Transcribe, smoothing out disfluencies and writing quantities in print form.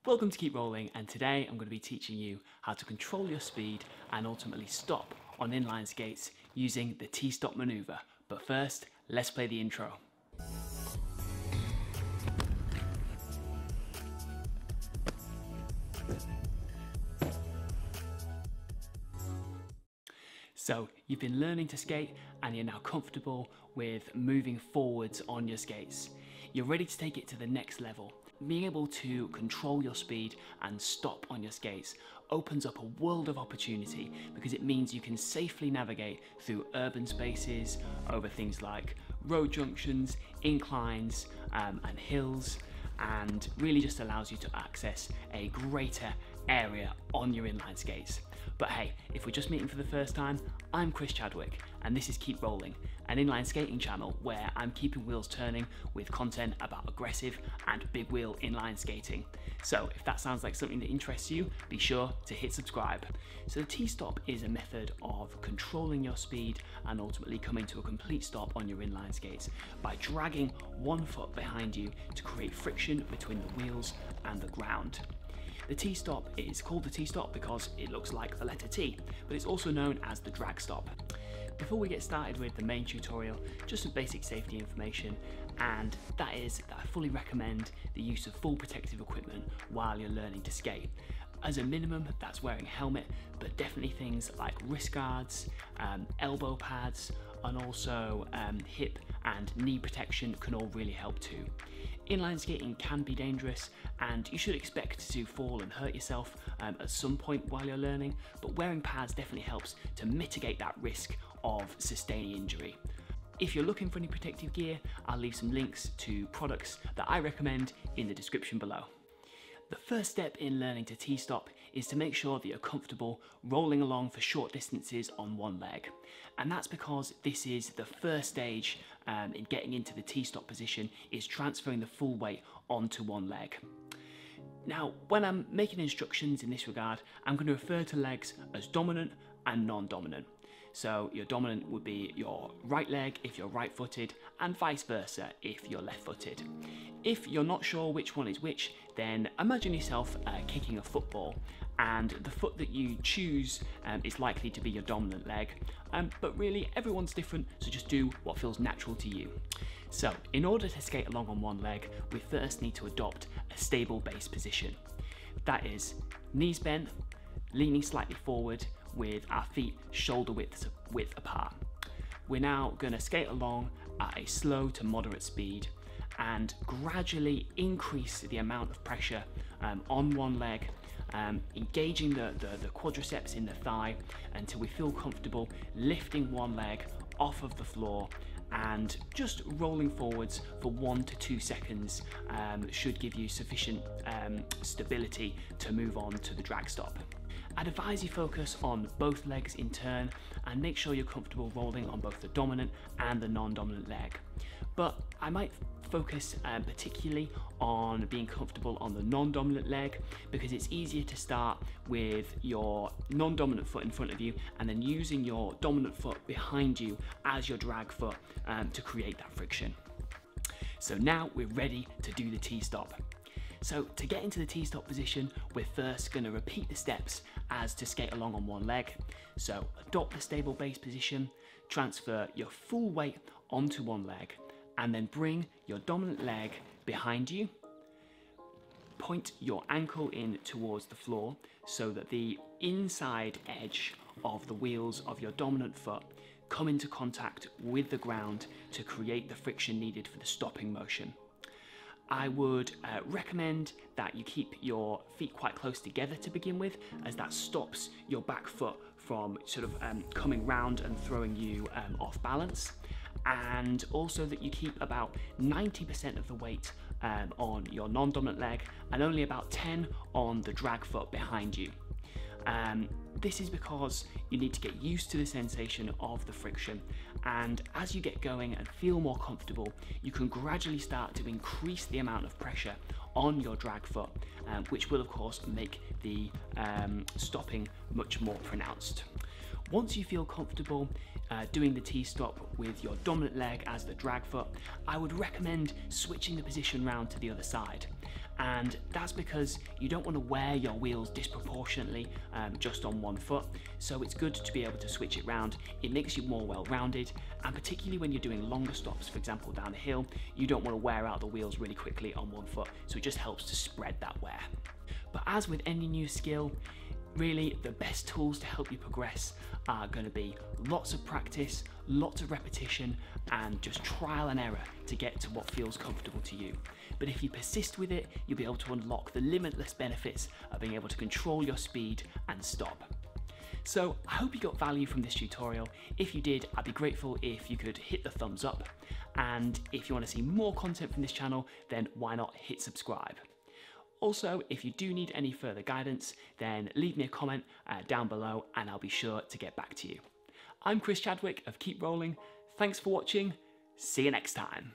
Welcome to Keep Rolling, and today I'm going to be teaching you how to control your speed and ultimately stop on inline skates using the T-stop maneuver. But first, let's play the intro. So you've been learning to skate and you're now comfortable with moving forwards on your skates. You're ready to take it to the next level. Being able to control your speed and stop on your skates opens up a world of opportunity because it means you can safely navigate through urban spaces, over things like road junctions, inclines and hills, and really just allows you to access a greater area on your inline skates. But hey, if we're just meeting for the first time, I'm Chris Chadwick and this is Keep Rolling, an inline skating channel where I'm keeping wheels turning with content about aggressive and big wheel inline skating. So if that sounds like something that interests you, be sure to hit subscribe. So the T-stop is a method of controlling your speed and ultimately coming to a complete stop on your inline skates by dragging one foot behind you to create friction between the wheels and the ground. The T-stop is called the T-stop because it looks like the letter T, but it's also known as the drag stop. Before we get started with the main tutorial, just some basic safety information, and that is that I fully recommend the use of full protective equipment while you're learning to skate. As a minimum, that's wearing a helmet, but definitely things like wrist guards, elbow pads, and also hip and knee protection can all really help too. Inline skating can be dangerous and you should expect to fall and hurt yourself at some point while you're learning, but wearing pads definitely helps to mitigate that risk of sustaining injury. If you're looking for any protective gear, I'll leave some links to products that I recommend in the description below. The first step in learning to T-stop is to make sure that you're comfortable rolling along for short distances on one leg. And that's because this is the first stage in getting into the T-stop position, is transferring the full weight onto one leg. Now, when I'm making instructions in this regard, I'm going to refer to legs as dominant and non-dominant. So your dominant would be your right leg if you're right-footed, and vice versa if you're left-footed. If you're not sure which one is which, then imagine yourself kicking a football, and the foot that you choose is likely to be your dominant leg, but really everyone's different, so just do what feels natural to you. So in order to skate along on one leg, we first need to adopt a stable base position. That is knees bent, leaning slightly forward, with our feet shoulder width apart. We're now going to skate along at a slow to moderate speed and gradually increase the amount of pressure on one leg, engaging the quadriceps in the thigh until we feel comfortable lifting one leg off of the floor, and just rolling forwards for 1 to 2 seconds should give you sufficient stability to move on to the drag stop. I'd advise you focus on both legs in turn and make sure you're comfortable rolling on both the dominant and the non-dominant leg. But I might focus particularly on being comfortable on the non-dominant leg because it's easier to start with your non-dominant foot in front of you and then using your dominant foot behind you as your drag foot to create that friction. So now we're ready to do the T-stop. So to get into the T-stop position, we're first going to repeat the steps as to skate along on one leg. So adopt the stable base position, transfer your full weight onto one leg, and then bring your dominant leg behind you. Point your ankle in towards the floor so that the inside edge of the wheels of your dominant foot come into contact with the ground to create the friction needed for the stopping motion. I would recommend that you keep your feet quite close together to begin with, as that stops your back foot from sort of coming round and throwing you off balance, and also that you keep about 90% of the weight on your non-dominant leg and only about 10 on the drag foot behind you. This is because you need to get used to the sensation of the friction, and as you get going and feel more comfortable, you can gradually start to increase the amount of pressure on your drag foot, which will of course make the stopping much more pronounced. Once you feel comfortable doing the T-stop with your dominant leg as the drag foot, I would recommend switching the position round to the other side. And that's because you don't want to wear your wheels disproportionately just on one foot, so it's good to be able to switch it round. It makes you more well-rounded, and particularly when you're doing longer stops, for example down a hill, you don't want to wear out the wheels really quickly on one foot, so it just helps to spread that wear. But as with any new skill, really the best tools to help you progress are going to be lots of practice, lots of repetition, and just trial and error to get to what feels comfortable to you. But if you persist with it, you'll be able to unlock the limitless benefits of being able to control your speed and stop. So I hope you got value from this tutorial. If you did, I'd be grateful if you could hit the thumbs up. And if you want to see more content from this channel, then why not hit subscribe? Also, if you do need any further guidance, then leave me a comment down below and I'll be sure to get back to you. I'm Chris Chadwick of Keep Rolling. Thanks for watching. See you next time.